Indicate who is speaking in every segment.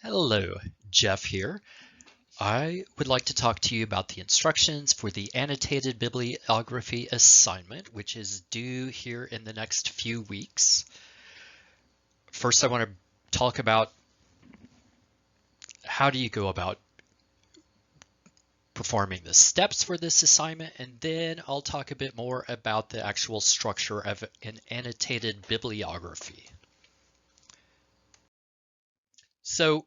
Speaker 1: Hello, Jeff here. I would like to talk to you about the instructions for the Annotated Bibliography assignment, which is due here in the next few weeks. First, I want to talk about how do you go about performing the steps for this assignment, and then I'll talk a bit more about the actual structure of an annotated bibliography. So,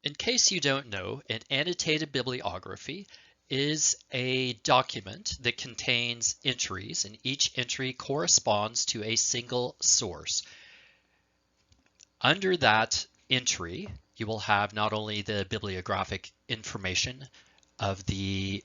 Speaker 1: in case you don't know, an annotated bibliography is a document that contains entries, and each entry corresponds to a single source. Under that entry, you will have not only the bibliographic information of the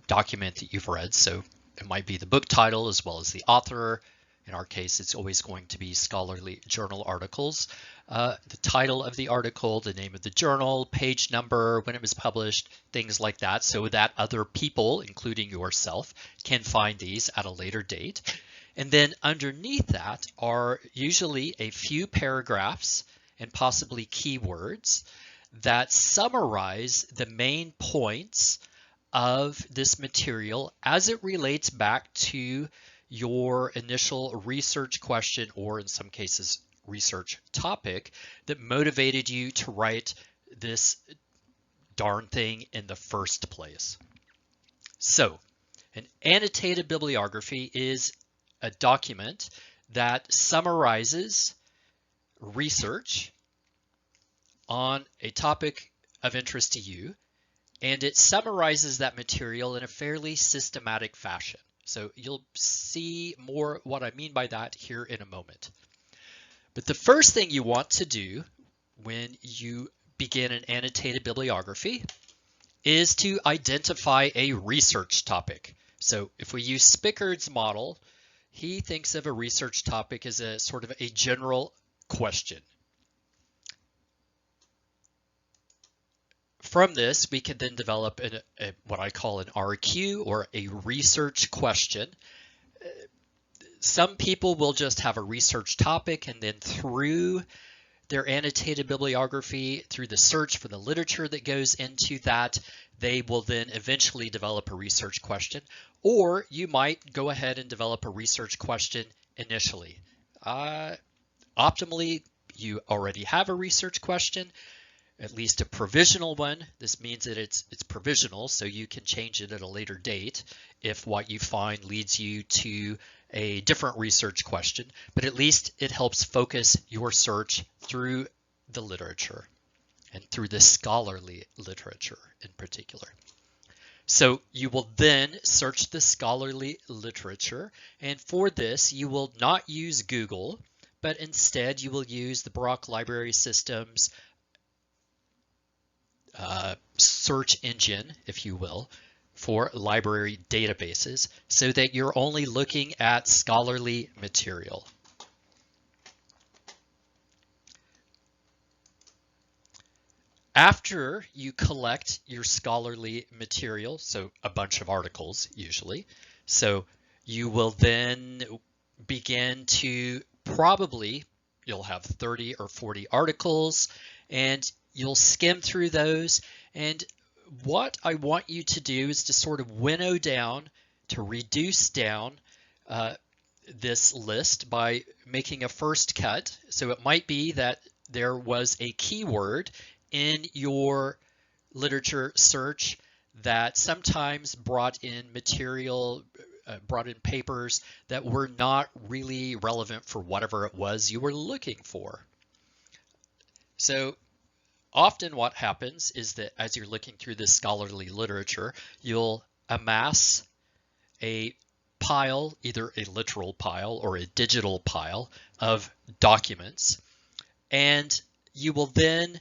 Speaker 1: document that you've read, so it might be the book title as well as the author. In our case, it's always going to be scholarly journal articles. The title of the article, the name of the journal, page number, when it was published, things like that, so that other people, including yourself, can find these at a later date. And then underneath that are usually a few paragraphs and possibly keywords that summarize the main points of this material as it relates back to your initial research question, or in some cases research topic, that motivated you to write this darn thing in the first place. So an annotated bibliography is a document that summarizes research on a topic of interest to you, and it summarizes that material in a fairly systematic fashion. So you'll see more what I mean by that here in a moment. But the first thing you want to do when you begin an annotated bibliography is to identify a research topic. So if we use Spickard's model, he thinks of a research topic as a sort of a general question. From this, we can then develop what I call an RQ, or a research question. Some people will just have a research topic, and then through their annotated bibliography, through the search for the literature that goes into that, they will then eventually develop a research question. Or you might go ahead and develop a research question initially. Optimally, you already have a research question, at least a provisional one. This means that it's provisional, so you can change it at a later date if what you find leads you to a different research question, but at least it helps focus your search through the literature and through the scholarly literature in particular. So you will then search the scholarly literature, and for this you will not use Google, but instead you will use the Baroque Library System's search engine, if you will, for library databases, so that you're only looking at scholarly material. After you collect your scholarly material, so a bunch of articles usually, so you will then begin to you'll have 30 or 40 articles, and you'll skim through those, and what I want you to do is to sort of winnow down, to reduce down this list by making a first cut. So it might be that there was a keyword in your literature search that sometimes brought in material, brought in papers that were not really relevant for whatever it was you were looking for. So often what happens is that as you're looking through this scholarly literature, you'll amass a pile, either a literal pile or a digital pile of documents, and you will then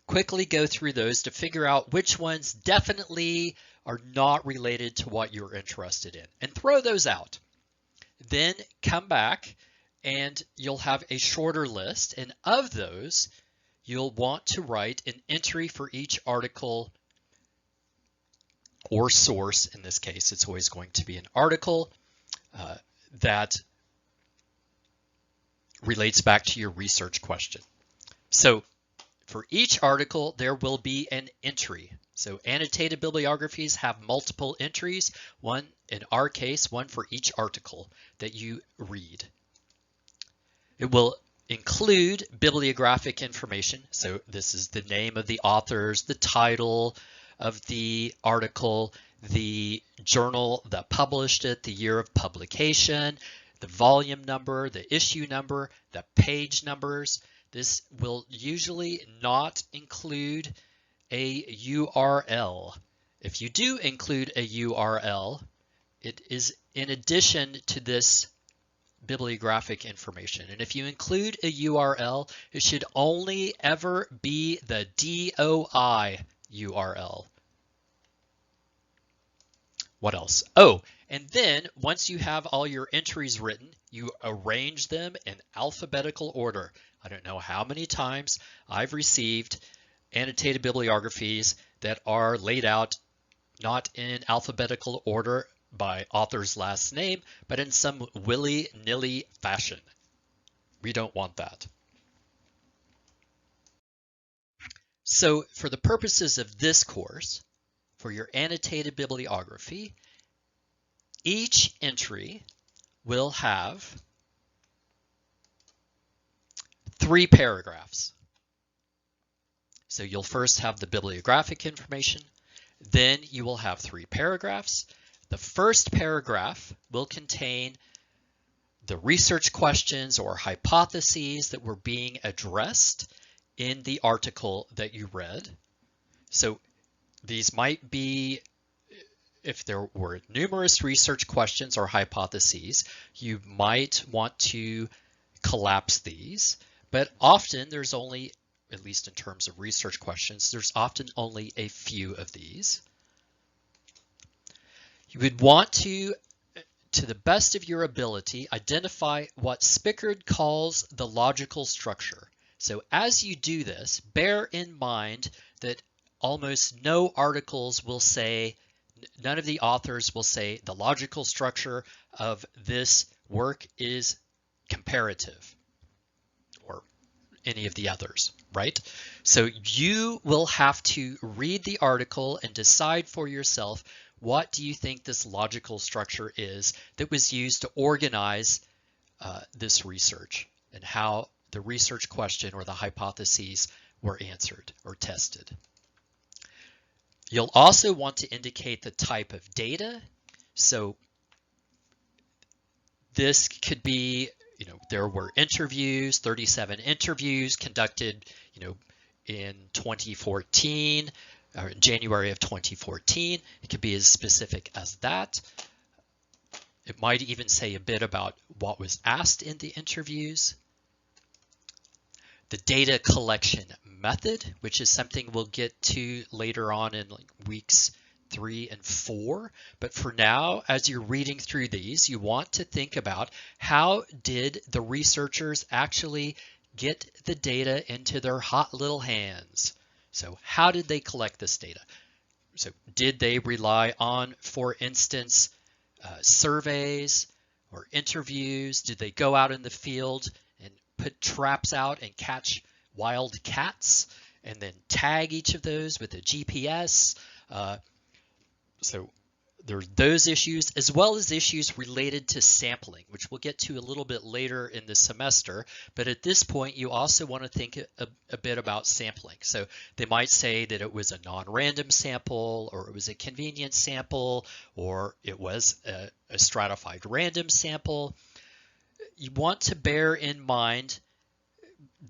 Speaker 1: quickly go through those to figure out which ones definitely are not related to what you're interested in, and throw those out. Then come back and you'll have a shorter list, and of those, you'll want to write an entry for each article or source. In this case, it's always going to be an article that relates back to your research question. So For each article, there will be an entry. So annotated bibliographies have multiple entries, one, in our case, one for each article that you read. It will include bibliographic information. So this is the name of the authors, the title of the article, the journal that published it, the year of publication, the volume number, the issue number, the page numbers. This will usually not include a URL. If you do include a URL, it is in addition to this bibliographic information. And if you include a URL, it should only ever be the DOI URL. What else? Oh, and then once you have all your entries written, you arrange them in alphabetical order. I don't know how many times I've received annotated bibliographies that are laid out not in alphabetical order by author's last name, but in some willy-nilly fashion. We don't want that. So for the purposes of this course, for your annotated bibliography, each entry will have 3 paragraphs. So you'll first have the bibliographic information, then you will have 3 paragraphs. The first paragraph will contain the research questions or hypotheses that were being addressed in the article that you read. So these might be, if there were numerous research questions or hypotheses, you might want to collapse these, but often there's only, at least in terms of research questions, there's often only a few of these. You would want to the best of your ability, identify what Spickard calls the logical structure. So as you do this, bear in mind that almost no articles will say, none of the authors will say the logical structure of this work is comparative, or any of the others, right? So you will have to read the article and decide for yourself, what do you think this logical structure is that was used to organize this research, and how the research question or the hypotheses were answered or tested. You'll also want to indicate the type of data. So this could be, there were interviews, 37 interviews conducted, in 2014, or January of 2014. It could be as specific as that. It might even say a bit about what was asked in the interviews. The data collection method, which is something we'll get to later on in weeks 3 and 4. But for now, as you're reading through these, you want to think about, how did the researchers actually get the data into their hot little hands? So how did they collect this data? So did they rely on, for instance, surveys or interviews? Did they go out in the field and put traps out and catch wild cats and then tag each of those with a GPS? So there's those issues, as well as issues related to sampling, which we'll get to a little bit later in the semester. But at this point, you also want to think a bit about sampling. So they might say that it was a non-random sample, or it was a convenience sample, or it was a stratified random sample. You want to bear in mind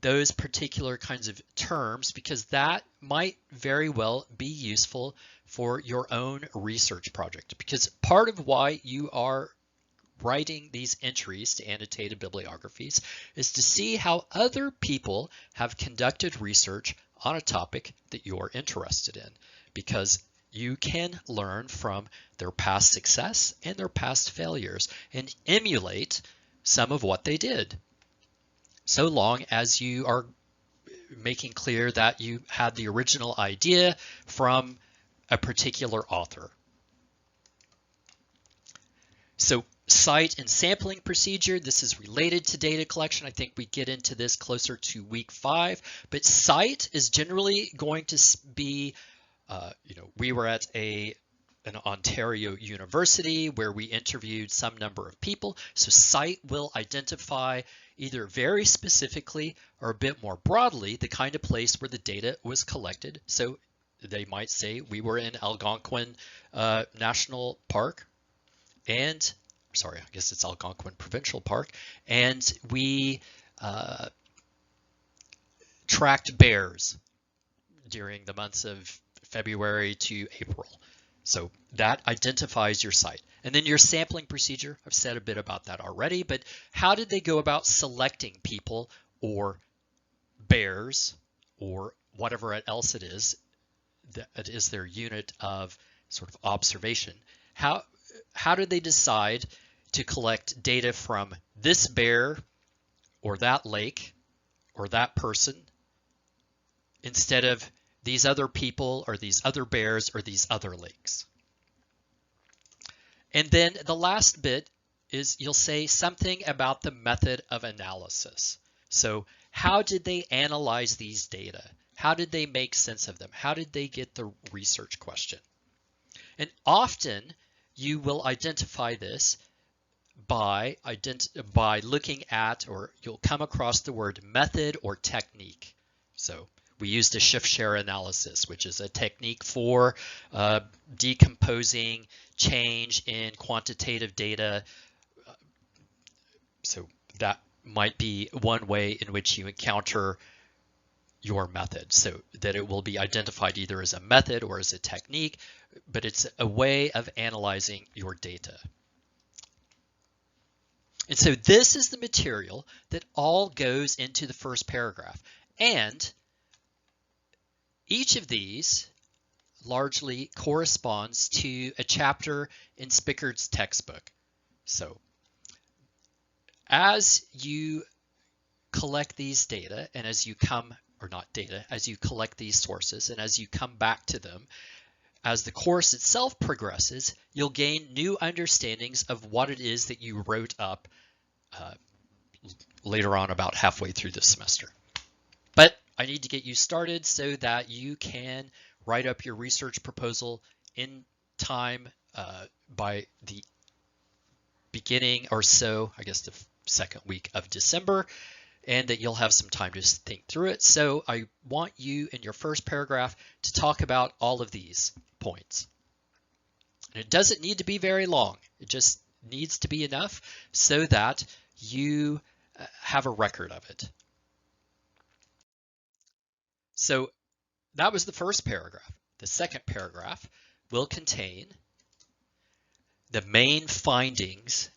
Speaker 1: those particular kinds of terms, because that might very well be useful for your own research project. Because part of why you are writing these entries to annotated bibliographies is to see how other people have conducted research on a topic that you're interested in, because you can learn from their past success and their past failures and emulate some of what they did, so long as you are making clear that you had the original idea from a particular author. So Cite and sampling procedure. This is related to data collection. I think we get into this closer to week 5, but cite is generally going to be, we were at an Ontario university where we interviewed some number of people. So cite will identify either very specifically or a bit more broadly the kind of place where the data was collected. So they might say we were in Algonquin National Park, and sorry, I guess it's Algonquin Provincial Park, and we tracked bears during the months of February to April. So that identifies your site. And then your sampling procedure, I've said a bit about that already, but how did they go about selecting people or bears or whatever else it is that is their unit of sort of observation? How did they decide to collect data from this bear or that lake or that person instead of these other people or these other bears or these other lakes? And then the last bit is you'll say something about the method of analysis. So how did they analyze these data? How did they make sense of them? How did they get the research question? And often you will identify this by looking at, or you'll come across the word method or technique. So we used a shift share analysis, which is a technique for decomposing change in quantitative data. So that might be one way in which you encounter your method, so that it will be identified either as a method or as a technique, but it's a way of analyzing your data. And so this is the material that all goes into the first paragraph. And each of these largely corresponds to a chapter in Spickard's textbook. So as you collect these data and as you as you collect these sources and as you come back to them, as the course itself progresses, you'll gain new understandings of what it is that you wrote up later on, about halfway through the semester. But I need to get you started so that you can write up your research proposal in time by the beginning or so, I guess the second week of December, and that you'll have some time to think through it. So I want you in your first paragraph to talk about all of these points. And it doesn't need to be very long. It just needs to be enough so that you have a record of it. So that was the first paragraph. The second paragraph will contain the main findings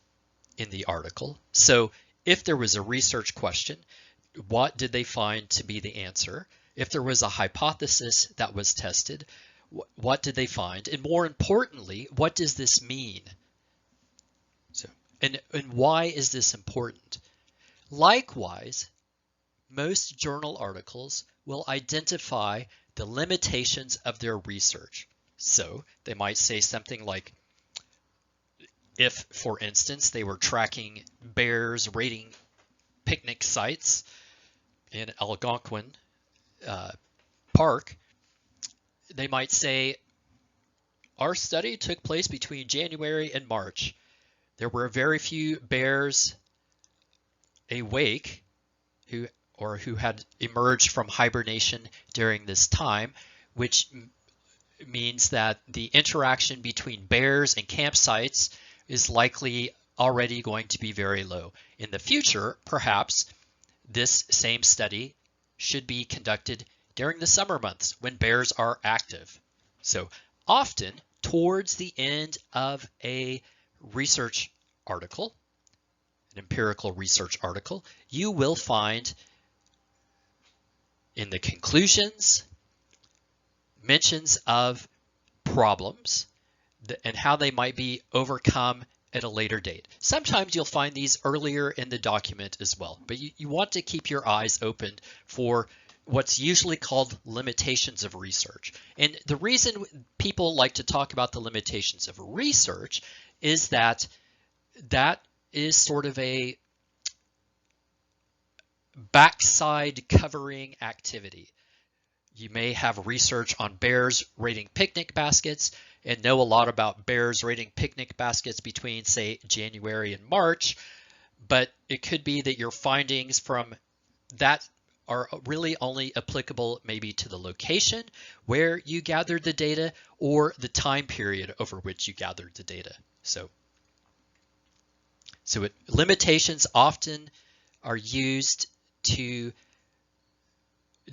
Speaker 1: in the article. So if there was a research question, what did they find to be the answer? If there was a hypothesis that was tested, what did they find? And more importantly, what does this mean? So, and why is this important? Likewise, most journal articles will identify the limitations of their research. So they might say something like, if, for instance, they were tracking bears raiding picnic sites in Algonquin Park, they might say, our study took place between January and March. There were very few bears awake who had emerged from hibernation during this time, which means that the interaction between bears and campsites is likely already going to be very low. In the future, perhaps this same study should be conducted during the summer months when bears are active. So often towards the end of a research article, an empirical research article, you will find in the conclusions mentions of problems and how they might be overcome at a later date. Sometimes you'll find these earlier in the document as well, but you want to keep your eyes open for what's usually called limitations of research. And the reason people like to talk about the limitations of research is that that is sort of a backside covering activity. You may have research on bears raiding picnic baskets and know a lot about bears raiding picnic baskets between, say, January and March, but it could be that your findings from that are really only applicable maybe to the location where you gathered the data or the time period over which you gathered the data. So limitations often are used to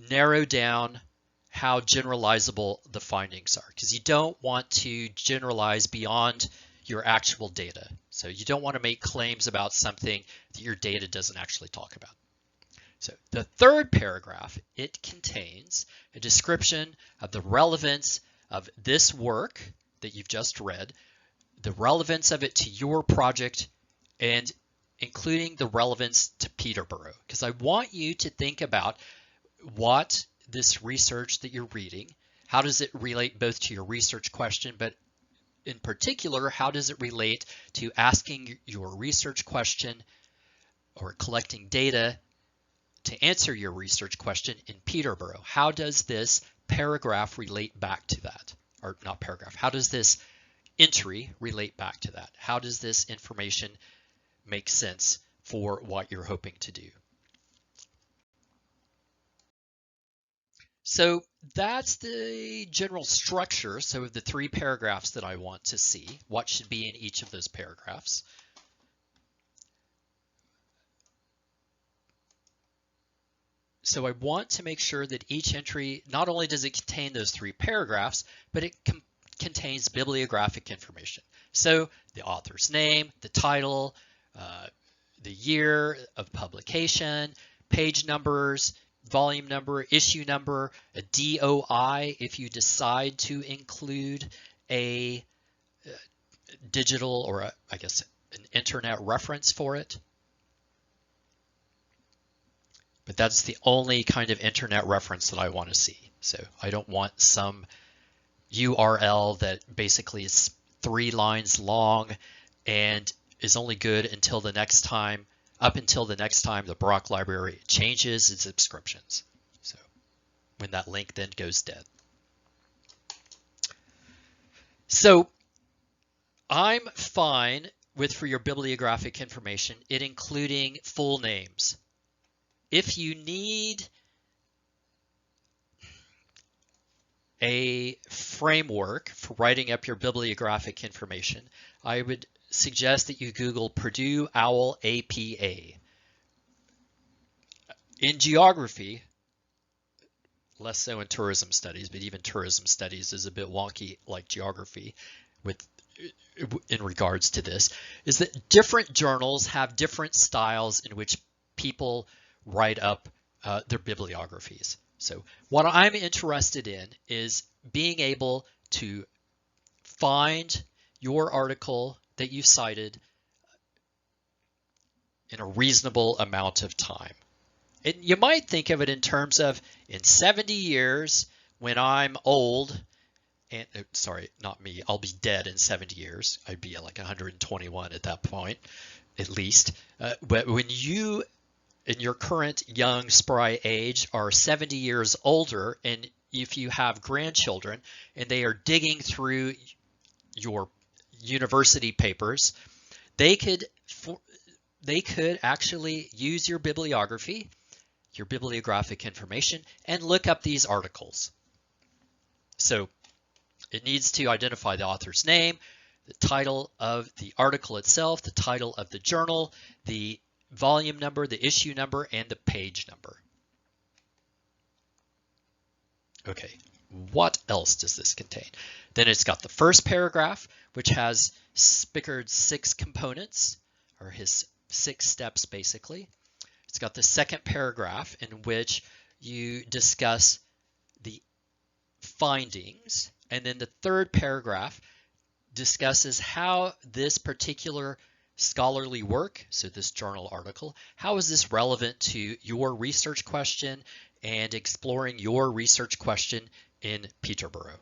Speaker 1: narrow down how generalizable the findings are, because you don't want to generalize beyond your actual data. So you don't want to make claims about something that your data doesn't actually talk about. So the third paragraph, it contains a description of the relevance of this work that you've just read, the relevance of it to your project, and including the relevance to Peterborough, because I want you to think about what this research that you're reading, how does it relate both to your research question, but in particular, how does it relate to asking your research question or collecting data to answer your research question in Peterborough? How does this paragraph relate back to that? Or not paragraph, how does this entry relate back to that? How does this information make sense for what you're hoping to do? So that's the general structure. So of the 3 paragraphs that I want to see, what should be in each of those paragraphs. So I want to make sure that each entry, not only does it contain those 3 paragraphs, but it contains bibliographic information. So the author's name, the title, the year of publication, page numbers, volume number, issue number, a DOI if you decide to include a digital or I guess an internet reference for it. But that's the only kind of internet reference that I want to see. So I don't want some URL that basically is 3 lines long and is only good until the next time, up until the next time the Brock Library changes its subscriptions. So when that link then goes dead. So I'm fine with, for your bibliographic information, it including full names. If you need a framework for writing up your bibliographic information, I would suggest that you Google Purdue OWL APA. In geography, less so in tourism studies, but even tourism studies is a bit wonky like geography in regards to this, is that different journals have different styles in which people write up their bibliographies. So what I'm interested in is being able to find your article that you cited in a reasonable amount of time. And you might think of it in terms of, in 70 years, when I'm old, and sorry, not me, I'll be dead in 70 years. I'd be like 121 at that point, at least. But when you, in your current young, spry age, are 70 years older, and if you have grandchildren and they are digging through your university papers, they could actually use your bibliography, your bibliographic information, and look up these articles. So it needs to identify the author's name, the title of the article itself, the title of the journal, the volume number, the issue number, and the page number. Okay, what else does this contain? Then it's got the first paragraph, which has Spickard's 6 components, or his 6 steps basically. It's got the second paragraph in which you discuss the findings, and then the third paragraph discusses how this particular scholarly work, so this journal article, how is this relevant to your research question and exploring your research question in Peterborough.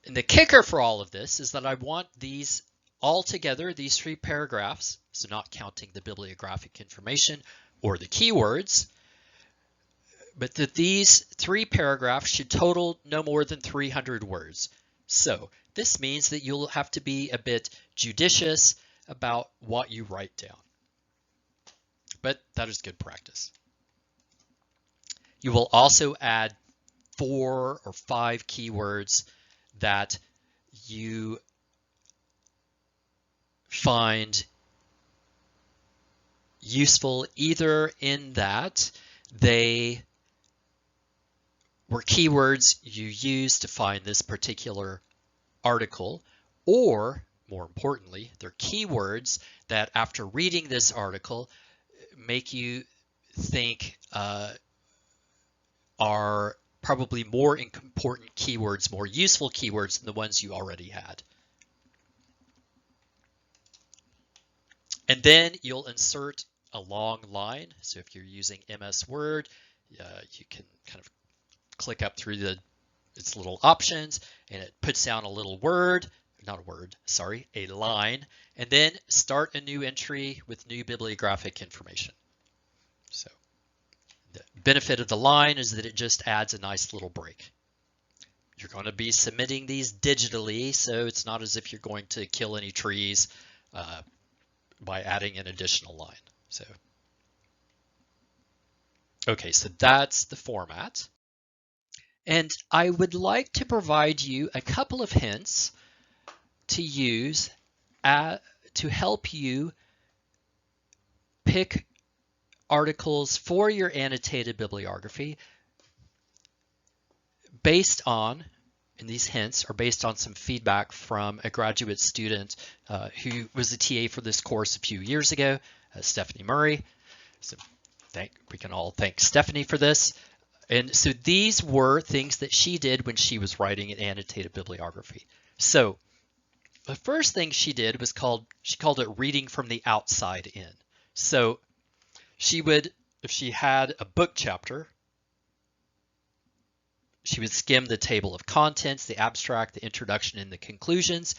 Speaker 1: And the kicker for all of this is that I want these all together, these 3 paragraphs, so not counting the bibliographic information or the keywords, but that these 3 paragraphs should total no more than 300 words. So this means that you'll have to be a bit judicious about what you write down. But that is good practice. You will also add 4 or 5 keywords that you find useful, either in that they were keywords you used to find this particular article, or more importantly, they're keywords that after reading this article make you think are probably more important keywords, more useful keywords than the ones you already had. And then you'll insert a long line. So if you're using MS Word, you can kind of click up through its little options, and it puts down a little word, not a word, sorry, a line, and then start a new entry with new bibliographic information. So the benefit of the line is that it just adds a nice little break. You're going to be submitting these digitally, so it's not as if you're going to kill any trees by adding an additional line. So, okay, so that's the format. And I would like to provide you a couple of hints to use to help you pick articles for your annotated bibliography based on, and these hints are based on some feedback from a graduate student who was a TA for this course a few years ago, Stephanie Murray. So we can all thank Stephanie for this. And so these were things that she did when she was writing an annotated bibliography. So the first thing she did was she called it reading from the outside in. So she would, if she had a book chapter, she would skim the table of contents, the abstract, the introduction, and the conclusions.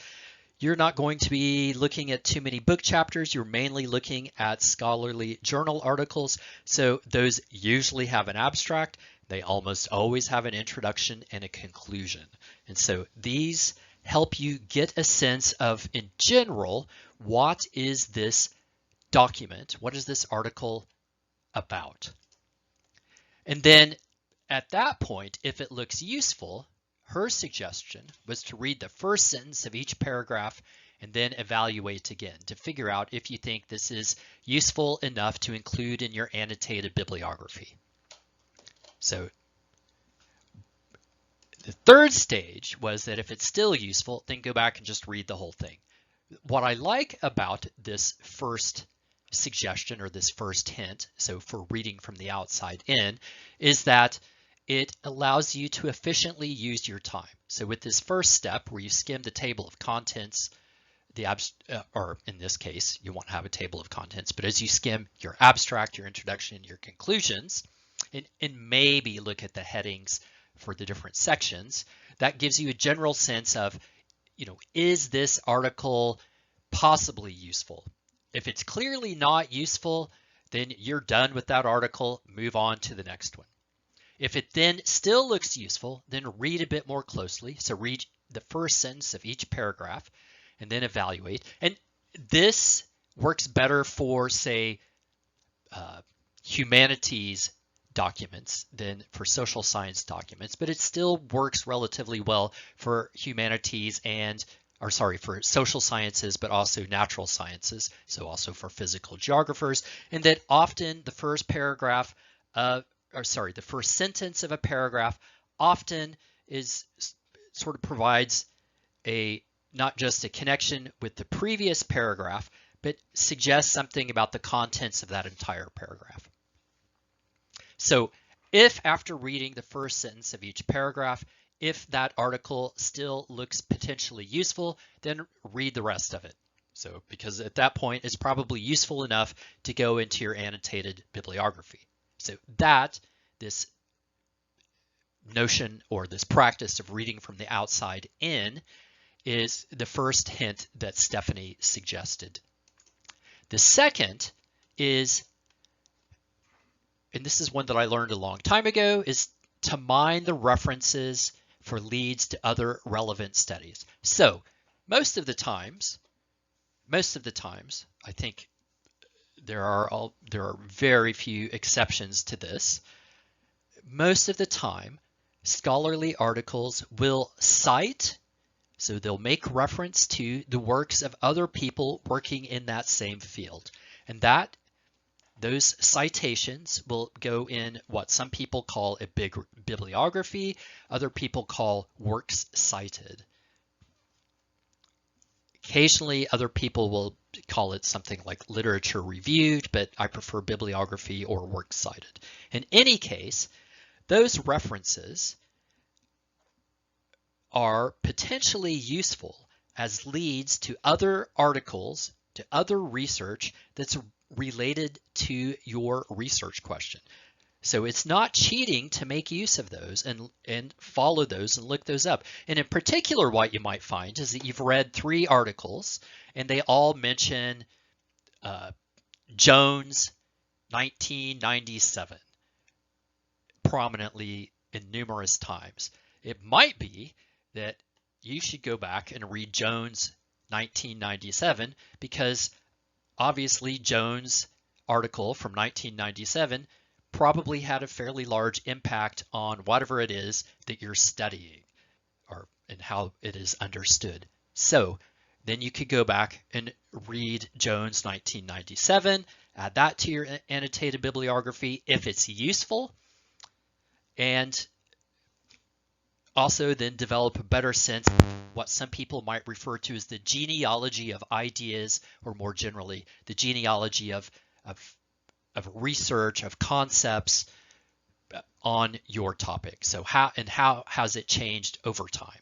Speaker 1: You're not going to be looking at too many book chapters. You're mainly looking at scholarly journal articles. So those usually have an abstract. They almost always have an introduction and a conclusion. And so these help you get a sense of, in general, what is this document? What is this article about? And then at that point, if it looks useful, her suggestion was to read the first sentence of each paragraph and then evaluate again to figure out if you think this is useful enough to include in your annotated bibliography. So the third stage was that if it's still useful, then go back and just read the whole thing. What I like about this first suggestion or this first hint, so for reading from the outside in, is that it allows you to efficiently use your time. So with this first step where you skim the table of contents, or in this case, you won't have a table of contents, but as you skim your abstract, your introduction, and your conclusions, and maybe look at the headings for the different sections, that gives you a general sense of, is this article possibly useful? If it's clearly not useful, then you're done with that article, move on to the next one. If it then still looks useful, then read a bit more closely. So read the first sentence of each paragraph and then evaluate. And this works better for, say, humanities documents than for social science documents, but it still works relatively well for humanities for social sciences, but also natural sciences, so also for physical geographers, and that often the first paragraph the first sentence of a paragraph often provides not just a connection with the previous paragraph, but suggests something about the contents of that entire paragraph. So if after reading the first sentence of each paragraph, if that article still looks potentially useful, then read the rest of it. So because at that point, it's probably useful enough to go into your annotated bibliography. So this notion or this practice of reading from the outside in is the first hint that Stephanie suggested. The second is, and this is one that I learned a long time ago, is to mine the references for leads to other relevant studies. So most of the times, I think there are very few exceptions to this. Most of the time, scholarly articles will cite, so they'll make reference to the works of other people working in that same field. And those citations will go in what some people call a big bibliography, other people call works cited. Occasionally, other people will call it something like literature reviewed, but I prefer bibliography or works cited. In any case, those references are potentially useful as leads to other articles, to other research that's related to your research question. So it's not cheating to make use of those and follow those and look those up. And in particular, what you might find is that you've read 3 articles and they all mention Jones 1997 prominently in numerous times. It might be that you should go back and read Jones 1997 because obviously Jones' article from 1997 probably had a fairly large impact on whatever it is that you're studying and how it is understood. So then you could go back and read Jones 1997, add that to your annotated bibliography if it's useful, and also then develop a better sense of what some people might refer to as the genealogy of ideas, or more generally, the genealogy of research, of concepts on your topic. So how has it changed over time?